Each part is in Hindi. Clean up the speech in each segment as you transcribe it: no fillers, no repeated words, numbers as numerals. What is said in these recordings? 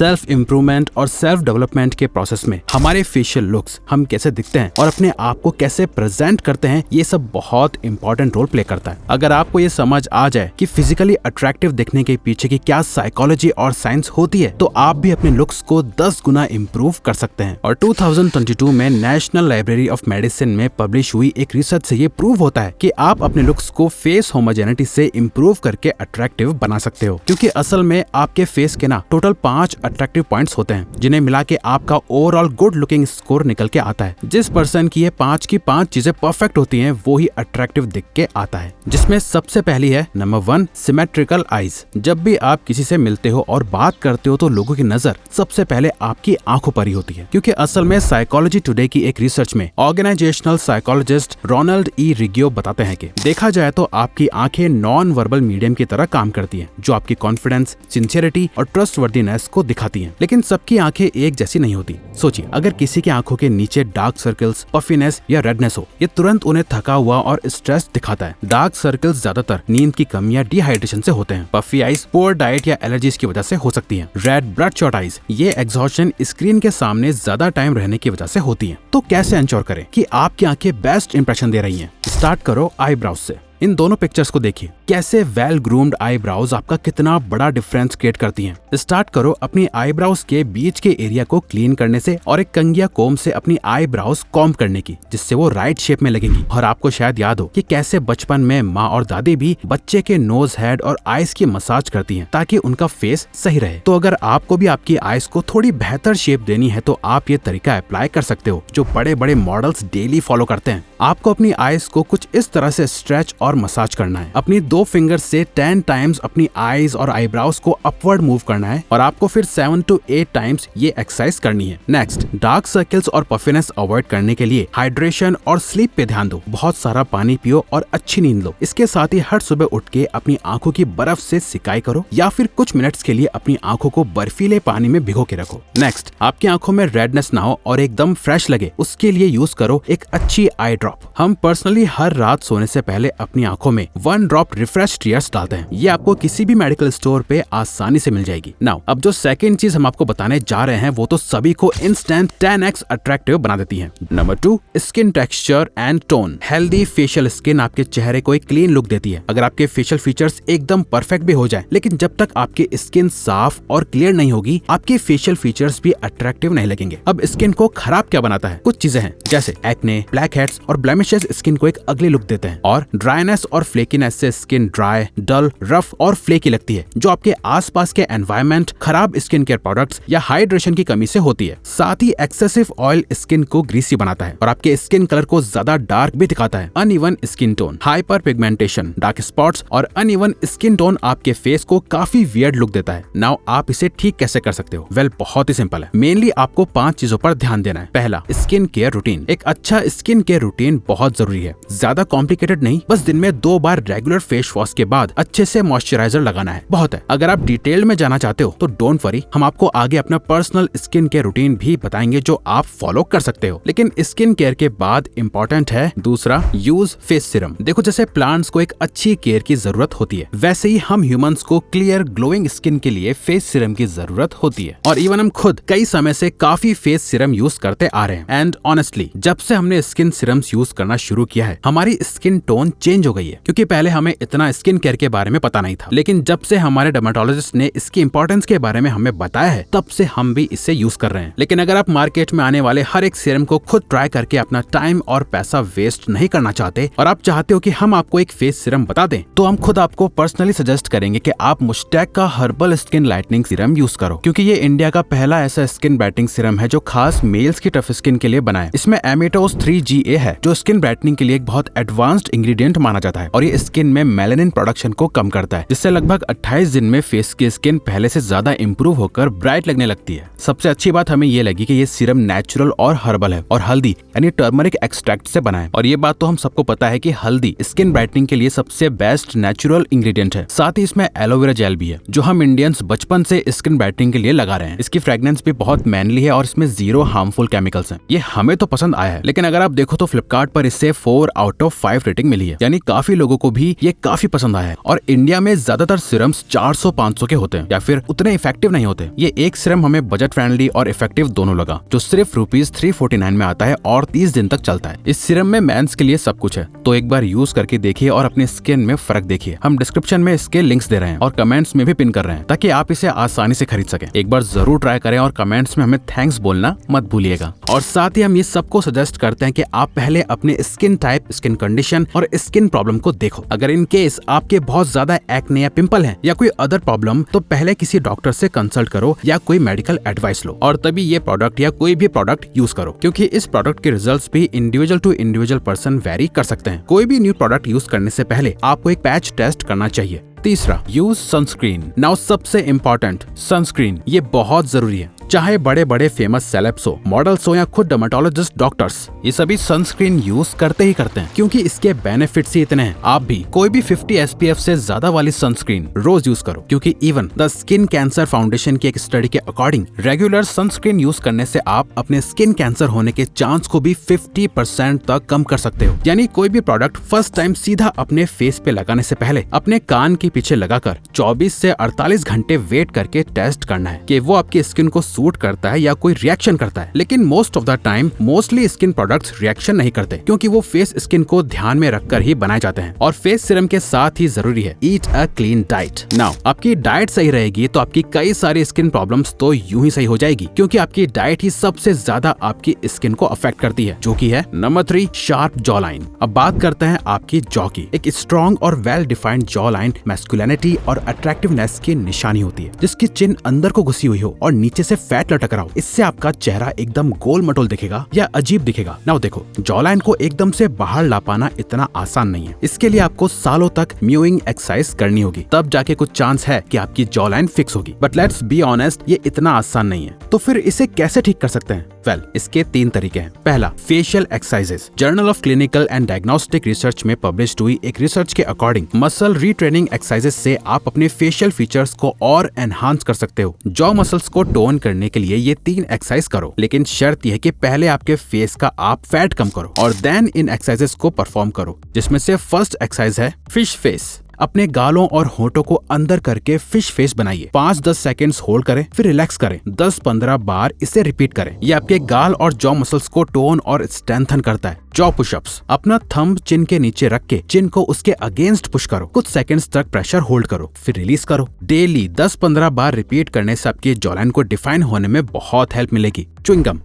सेल्फ इम्प्रूवमेंट और सेल्फ डेवलपमेंट के प्रोसेस में हमारे फेशियल लुक्स, हम कैसे दिखते हैं और अपने आप को कैसे प्रेजेंट करते हैं, ये सब बहुत इंपॉर्टेंट रोल प्ले करता है। अगर आपको ये समझ आ जाए कि फिजिकली अट्रैक्टिव दिखने के पीछे की क्या साइकोलॉजी और साइंस होती है, तो आप भी अपने लुक्स को 10 गुना इम्प्रूव कर सकते हैं। और 2022 में नेशनल लाइब्रेरी ऑफ मेडिसिन में पब्लिश हुई एक रिसर्च से ये प्रूव होता है कि आप अपने लुक्स को फेस होमोजेनिटी से इम्प्रूव करके अट्रैक्टिव बना सकते हो, क्योंकि असल में आपके फेस के ना टोटल 5 अट्रैक्टिव पॉइंट्स होते हैं, जिन्हें मिला के आपका ओवरऑल गुड लुकिंग स्कोर निकल के आता है। जिस पर्सन की ये 5 की 5 चीजें परफेक्ट होती हैं, वो ही अट्रैक्टिव दिख के आता है, जिसमें सबसे पहली है नंबर 1 सिमेट्रिकल आईज। जब भी आप किसी से मिलते हो और बात करते हो तो लोगों की नजर सबसे पहले आपकी आंखों पर ही होती है, क्योंकि असल में साइकोलॉजी टुडे की एक रिसर्च में ऑर्गेनाइजेशनल साइकोलॉजिस्ट रोनाल्ड ई रिगियो बताते हैं कि देखा जाए तो आपकी आंखें नॉन वर्बल मीडियम की तरह काम करती हैं, जो आपकी कॉन्फिडेंस, सिंसियरिटी और ट्रस्टवर्दीनेस को दिखाती हैं। लेकिन सबकी आंखें एक जैसी नहीं होती। सोचिए, अगर किसी की आंखों के नीचे डार्क सर्कल्स, पफीनेस या रेडनेस हो, ये तुरंत उन्हें थका हुआ और स्ट्रेस दिखाता है। डार्क सर्कल्स ज्यादातर नींद की कमी या डिहाइड्रेशन से होते हैं। पफी आईज पुअर डाइट या एलर्जीज की वजह से हो सकती है। रेड ब्लड शॉट आईज, ये एग्जॉस्शन स्क्रीन के सामने ज्यादा टाइम रहने की वजह से होती है। तो कैसे इंश्योर करें कि आपकी आंखें बेस्ट इंप्रेशन दे रही हैं? स्टार्ट करो आईब्राउज से। इन दोनों पिक्चर्स को देखिए, कैसे वेल ग्रूम्ड आईब्राउज आपका कितना बड़ा डिफरेंस क्रिएट करती हैं। स्टार्ट करो अपनी आईब्राउज के बीच के एरिया को क्लीन करने से और एक कंघिया कोम से अपनी आईब्राउज कॉम्ब करने की, जिससे वो राइट शेप में लगेंगी। और आपको शायद याद हो कि कैसे बचपन में माँ और दादी भी बच्चे के नोज, हेड और आईज की मसाज करती हैं ताकि उनका फेस सही रहे। तो अगर आपको भी आपकी आईज को थोड़ी बेहतर शेप देनी है तो आप ये तरीका अप्लाई कर सकते हो, जो बड़े बड़े मॉडल्स डेली फॉलो करते हैं। आपको अपनी आईज को कुछ इस तरह से स्ट्रेच और मसाज करना है। अपनी 2 फिंगर्स से 10 टाइम्स अपनी आईज और आईब्राउज को अपवर्ड मूव करना है और आपको फिर 7 to 8 टाइम्स ये एक्सरसाइज करनी है। नेक्स्ट, डार्क सर्कल्स और पफिनेस अवॉइड करने के लिए हाइड्रेशन और स्लीप पे ध्यान दो। बहुत सारा पानी पियो और अच्छी नींद लो। इसके साथ ही हर सुबह उठ के अपनी आंखों की बर्फ से सिकाई करो या फिर कुछ मिनट्स के लिए अपनी आंखों को बर्फीले पानी में भिगो के रखो। नेक्स्ट, आपकी आंखों में रेडनेस ना हो और एकदम फ्रेश लगे, उसके लिए यूज करो एक अच्छी आई ड्रॉप। हम पर्सनली हर रात सोने से पहले अपनी आंखों में 1 ड्रॉप रिफ्रेश टीयर्स डालते हैं। ये आपको किसी भी मेडिकल स्टोर पे आसानी से मिल जाएगी। नाउ, अब जो सेकंड चीज हम आपको बताने जा रहे हैं वो तो सभी को इंस्टेंट 10x अट्रैक्टिव बना देती है। Number 2, skin texture and tone. Healthy facial skin आपके चेहरे को एक क्लीन लुक देती है। अगर आपके फेशियल फीचर्स एकदम परफेक्ट भी हो जाए, लेकिन जब तक आपकी स्किन साफ और क्लियर नहीं होगी, आपके फेशियल फीचर्स भी अट्रैक्टिव नहीं लगेंगे। अब स्किन को खराब क्या बनाता है? कुछ चीजें हैं, जैसे एक्ने, ब्लैक हेड्स और ब्लेमिशेस स्किन को एक अगली लुक देते हैं, और ड्राइनेस और फ्लेकीनेस से स्किन ड्राई, डल, रफ और फ्लेकी लगती है, जो आपके आसपास के एनवायरनमेंट, खराब स्किन केयर प्रोडक्ट्स या हाइड्रेशन की कमी से होती है। साथ ही एक्सेसिव ऑयल स्किन को ग्रीसी बनाता है और आपके स्किन कलर को ज्यादा डार्क भी दिखाता है। Uneven skin tone, hyper pigmentation, dark spots और अनइवन स्किन टोन आपके फेस को काफी वियर्ड लुक देता है। नाउ, आप इसे ठीक कैसे कर सकते हो? वेल, बहुत ही सिंपल है। मेनली आपको 5 चीजों पर ध्यान देना है। पहला, स्किन केयर रूटीन। एक अच्छा स्किन केयर रूटीन बहुत जरूरी है। ज्यादा कॉम्प्लिकेटेड नहीं, बस दिन में 2 बार रेगुलर फेस वॉश के बाद अच्छे से मॉइस्चराइजर लगाना है, बहुत है। अगर आप डिटेल में जाना चाहते हो तो डोंट वरी, हम आपको आगे अपना पर्सनल स्किन केयर रूटीन भी बताएंगे जो आप फॉलो कर सकते हो। लेकिन स्किन केयर के बाद इंपॉर्टेंट है दूसरा, यूज फेस सीरम। देखो, जैसे प्लांट्स को एक अच्छी केयर की जरूरत होती है, वैसे ही हम ह्यूमंस को क्लियर ग्लोइंग स्किन के लिए फेस सीरम की जरूरत होती है। और इवन हम खुद कई समय से काफी फेस सीरम यूज करते आ रहे हैं। एंड ऑनेस्टली, जब से हमने स्किन सीरम्स यूज करना शुरू किया है, हमारी स्किन टोन चेंज हो गई है। क्योंकि पहले हमें इतना स्किन केयर के बारे में पता नहीं था, लेकिन जब से हमारे डर्मेटोलॉजिस्ट ने इसकी इंपॉर्टेंस के बारे में हमें बताया है, तब से हम भी इसे यूज कर रहे हैं। लेकिन अगर आप मार्केट में आने वाले हर एक सीरम को खुद ट्राई करके अपना टाइम और पैसा वेस्ट नहीं करना चाहते और आप चाहते हो कि हम आपको एक फेस सीरम बता दें, तो हम खुद आपको पर्सनली सजेस्ट करेंगे कि आप मुस्टैक का herbal skin lightening serum use करो, क्योंकि ये इंडिया का पहला ऐसा स्किन ब्राइटनिंग सीरम है जो खास मेल्स की टफ स्किन के लिए बना है। इसमें एमिटोस 3GA है, जो स्किन ब्राइटनिंग के लिए एक बहुत एडवांस्ड इंग्रेडिएंट माना जाता है, और ये स्किन में मेलानिन प्रोडक्शन को कम करता है, जिससे लगभग 28 दिन में फेस की स्किन पहले से ज्यादा इंप्रूव होकर ब्राइट लगने लगती है। सबसे अच्छी बात हमें ये लगी कि ये सीरम नेचुरल और हर्बल है और हल्दी यानी टर्मरिक एक्सट्रैक्ट से बना है। और ये बात तो हम सबको पता है कि हल्दी स्किन ब्राइटनिंग के लिए सबसे बेस्ट नेचुरल इंग्रेडिएंट है। साथ ही इसमें एलोवेरा जेल भी है, जो हम इंडियंस बचपन से स्किन ब्राइटनिंग के लिए लगा रहे हैं। इसकी फ्रेग्रेंस भी बहुत मैनली है और इसमें 0 हार्मफुल केमिकल्स हैं। ये हमें तो पसंद आया है, लेकिन अगर आप देखो तो फ्लिपकार्ट पर इससे 4 out of 5 रेटिंग मिली है, यानी काफी लोगों को भी ये काफी पसंद आया है। और इंडिया में ज्यादातर सीरम्स 400-500 के होते हैं या फिर उतने इफेक्टिव नहीं होते। ये एक सीरम हमें बजट फ्रेंडली और इफेक्टिव दोनों लगा, जो सिर्फ ₹349 में आता है और 30 दिन तक चलता है। इस सीरम में मेंस के लिए सब कुछ है, तो एक बार यूज करके देखिए और अपने स्किन में फर्क देखिए। हम डिस्क्रिप्शन में इसके लिंक्स दे रहे हैं और कमेंट्स में भी पिन कर रहे हैं ताकि आप इसे आसानी से खरीद सके। एक बार जरूर ट्राई करें और कमेंट्स में हमें थैंक्स बोलना मत भूलिएगा। और साथ ही हम ये सबको सजेस्ट करते हैं कि आप पहले अपने स्किन टाइप, स्किन कंडीशन और स्किन प्रॉब्लम को देखो। अगर इन केस आपके बहुत ज्यादा एक्ने या पिंपल है या कोई अदर प्रॉब्लम, तो पहले किसी डॉक्टर से कंसल्ट करो या कोई मेडिकल एडवाइस लो और तभी ये प्रोडक्ट या कोई भी प्रोडक्ट यूज करो, क्योंकि इस प्रोडक्ट के रिजल्ट्स भी individual to individual person vary कर सकते हैं। कोई भी न्यू प्रोडक्ट यूज करने से पहले आपको एक पैच टेस्ट करना चाहिए। तीसरा, यूज सनस्क्रीन। नाउ सबसे इम्पोर्टेंट, सनस्क्रीन। ये बहुत जरूरी है। चाहे बड़े बड़े फेमस सेलेब्स हो, मॉडल्स हो या खुद डर्मेटोलॉजिस्ट, डॉक्टर्स, ये सभी सनस्क्रीन यूज करते ही करते हैं, क्योंकि इसके बेनिफिट्स ही इतने हैं। आप भी कोई भी 50 SPF से ज्यादा वाली सनस्क्रीन रोज यूज करो, क्योंकि even the skin cancer foundation की एक स्टडी के अकॉर्डिंग रेगुलर सनस्क्रीन यूज करने से आप अपने स्किन कैंसर होने के चांस को भी 50% तक कम कर सकते हो। यानी कोई भी प्रोडक्ट फर्स्ट टाइम सीधा अपने फेस पे लगाने से पहले अपने कान के पीछे लगाकर 24 से 48 घंटे वेट करके टेस्ट करना है कि वो आपकी स्किन को सूट करता है या कोई रिएक्शन करता है। लेकिन most of the time mostly skin products reaction नहीं करते, क्योंकि वो फेस स्किन को ध्यान में रखकर ही बनाए जाते हैं। और फेस सीरम के साथ ही जरूरी है ईट अ क्लीन डाइट। नाउ आपकी डाइट सही रहेगी तो आपकी कई सारी स्किन प्रॉब्लम्स तो यूं ही सही हो जाएगी, क्योंकि आपकी डाइट ही सबसे ज्यादा आपकी स्किन को अफेक्ट करती है, जो कि है नंबर 3, शार्प जॉ लाइन। अब बात करते हैं आपकी जॉ की। एक स्ट्रॉन्ग और well defined jaw line masculinity और अट्रैक्टिवनेस की निशानी होती है, जिसकी चिन अंदर को घुसी हुई हो और नीचे से फैट लटक रहा हो। इससे आपका चेहरा एकदम गोल मटोल दिखेगा या अजीब दिखेगा। नाउ देखो, जॉ लाइन को एकदम से बाहर ला पाना इतना आसान नहीं है। इसके लिए आपको सालों तक म्यूइंग एक्सरसाइज करनी होगी, तब जाके कुछ चांस है कि आपकी जॉ लाइन फिक्स होगी। बट लेट्स बी ऑनेस्ट, ये इतना आसान नहीं है। तो फिर इसे कैसे ठीक कर सकते हैं? वेल, इसके 3 तरीके हैं। पहला, facial exercises. Journal of clinical and diagnostic research में पब्लिश्ड हुई एक रिसर्च के अकॉर्डिंग मसल रीट्रेनिंग एक्सरसाइजेस से आप अपने फेशियल फीचर्स को और एनहांस कर सकते हो। जॉ मसल्स को टोन करने के लिए ये 3 एक्सरसाइज करो, लेकिन शर्त यह है कि पहले आपके फेस का आप फैट कम करो और देन इन एक्सरसाइजेस को परफॉर्म करो, जिसमें से फर्स्ट एक्सरसाइज है फिश फेस। अपने गालों और होठों को अंदर करके फिश फेस बनाइए। 5-10 सेकेंड्स होल्ड करें, फिर रिलैक्स करें। 10-15 बार इसे रिपीट करें। ये आपके गाल और जॉ मसल्स को टोन और स्ट्रेंथन करता है। Jaw pushups. अपना थंब चिन के नीचे रख के चिन को उसके अगेंस्ट पुश करो। कुछ सेकंड्स तक प्रेशर होल्ड करो, फिर रिलीज करो। डेली 10-15 बार रिपीट करने से आपकी जॉ लाइन को डिफाइन होने में बहुत हेल्प मिलेगी। च्युइंगम।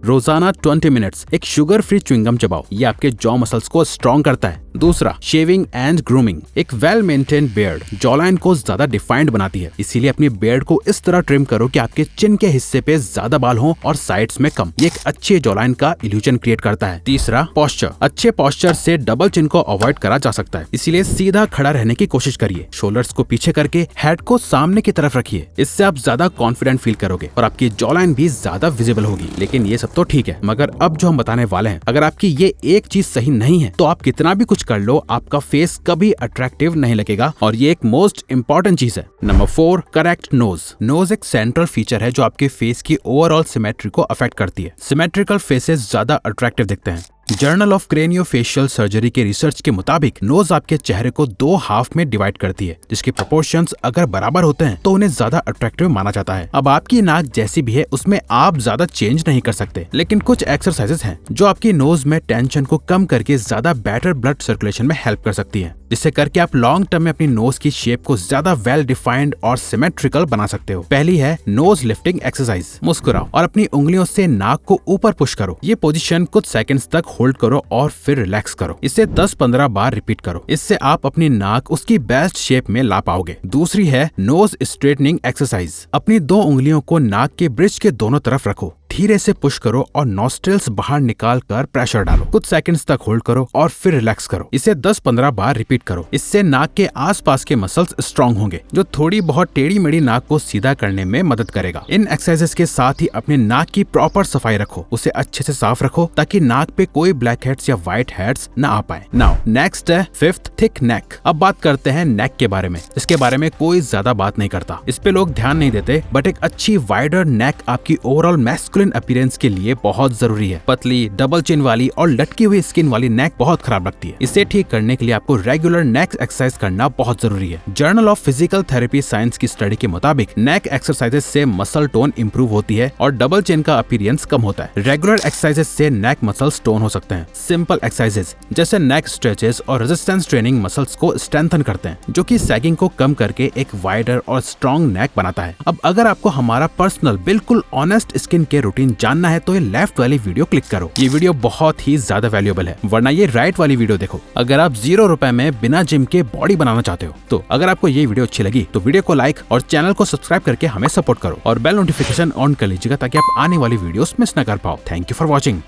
रोजाना 20 मिनट्स एक शुगर फ्री च्युइंगम चबाओ, ये आपके जॉ मसल्स को स्ट्रॉन्ग करता है। दूसरा, शेविंग एंड ग्रूमिंग। एक well maintain beard jaw line को ज्यादा डिफाइंड बनाती है, इसीलिए अपनी बियर्ड को इस तरह ट्रिम करो कि आपके चिन के हिस्से पे ज्यादा बाल हो और साइड्स में कम। ये एक अच्छी जॉ लाइन का इल्यूजन क्रिएट करता है। तीसरा, पोस्चर। अच्छे पोस्चर से डबल चिन को अवॉइड करा जा सकता है, इसीलिए सीधा खड़ा रहने की कोशिश करिए। शोल्डर्स को पीछे करके हेड को सामने की तरफ रखिए। इससे आप ज्यादा कॉन्फिडेंट फील करोगे और आपकी जॉ लाइन भी ज्यादा विजिबल होगी। लेकिन ये सब तो ठीक है, मगर अब जो हम बताने वाले हैं, अगर आपकी ये एक चीज सही नहीं है तो आप कितना भी कुछ कर लो, आपका फेस कभी अट्रैक्टिव नहीं लगेगा। और ये एक मोस्ट इंपॉर्टेंट चीज है। Number 4, correct nose. नोज एक सेंट्रल फीचर है जो आपके फेस की ओवरऑल सिमेट्री को अफेक्ट करती है। सिमेट्रिकल फेसेस ज्यादा अट्रैक्टिव दिखते हैं। जर्नल ऑफ क्रेनियोफेशियल सर्जरी के रिसर्च के मुताबिक नोज आपके चेहरे को 2 हाफ में डिवाइड करती है, जिसके प्रोपोर्शंस अगर बराबर होते हैं तो उन्हें ज्यादा अट्रैक्टिव माना जाता है। अब आपकी नाक जैसी भी है उसमें आप ज्यादा चेंज नहीं कर सकते, लेकिन कुछ एक्सरसाइजेस हैं जो आपकी नोज में टेंशन को कम करके ज्यादा बेटर ब्लड सर्कुलेशन में हेल्प कर सकती है, जिससे करके आप लॉन्ग टर्म में अपनी नोज की शेप को ज्यादा वेल डिफाइंड और सिमेट्रिकल बना सकते हो। पहली है नोज लिफ्टिंग एक्सरसाइज। मुस्कुराओ और अपनी उंगलियों से नाक को ऊपर पुश करो। ये पोजीशन कुछ सेकंड्स तक होल्ड करो और फिर रिलैक्स करो। इसे 10-15 बार रिपीट करो। इससे आप अपनी नाक उसकी बेस्ट शेप में ला पाओगे। दूसरी है नोज स्ट्रेटनिंग एक्सरसाइज। अपनी 2 उंगलियों को नाक के ब्रिज के दोनों तरफ रखो, धीरे से पुश करो और नॉस्ट्रिल्स बाहर निकाल कर प्रेशर डालो। कुछ सेकंड्स तक होल्ड करो और फिर रिलैक्स करो। इसे 10-15 बार रिपीट करो। इससे नाक के आसपास के मसल्स स्ट्रांग होंगे, जो थोड़ी बहुत टेढ़ी मेढ़ी नाक को सीधा करने में मदद करेगा। इन एक्सरसाइजेस के साथ ही अपने नाक की प्रॉपर सफाई रखो, उसे अच्छे से साफ रखो ताकि नाक पे कोई ब्लैक हेड्स या व्हाइट हेड्स न आ पाए। नाउ नेक्स्ट है 5th, थिक नेक। अब बात करते हैं नेक के बारे में। इसके बारे में कोई ज्यादा बात नहीं करता, इस पे लोग ध्यान नहीं देते, बट एक अच्छी वाइडर नेक आपकी ओवरऑल मैस्कुलिन मैस्कुलिन अपीयरेंस के लिए बहुत जरूरी है। पतली, डबल चिन वाली और लटकी हुई स्किन वाली नेक बहुत खराब लगती है। इसे ठीक करने के लिए आपको रेगुलर नेक एक्सरसाइज करना बहुत जरूरी है। Journal of physical therapy science की स्टडी के मुताबिक नेक एक्सरसाइजेस से मसल टोन इंप्रूव होती है और डबल चिन का अपीयरेंस कम होता है। रेगुलर एक्सरसाइजेस से नेक मसल्स टोन हो सकते हैं। सिंपल एक्सरसाइजेस जैसे नेक स्ट्रेचेस और रेजिस्टेंस ट्रेनिंग मसल्स को स्ट्रेंथन करते हैं, जो कि सैगिंग को कम करके एक वाइडर और स्ट्रॉन्ग नेक बनाता है। अब अगर आपको हमारा पर्सनल बिल्कुल ऑनेस्ट स्किन केयर रूटीन जानना है तो ये लेफ्ट वाली वीडियो क्लिक करो। ये वीडियो बहुत ही ज्यादा वैल्यूएबल है, वरना ये राइट वाली वीडियो देखो अगर आप 0 रुपए में बिना जिम के बॉडी बनाना चाहते हो। तो अगर आपको ये वीडियो अच्छी लगी तो वीडियो को लाइक और चैनल को सब्सक्राइब करके हमें सपोर्ट करो और बेल नोटिफिकेशन ऑन कर लीजिएगा ताकि आप आने वाली वीडियोस मिस ना कर पाओ। Thank you for watching.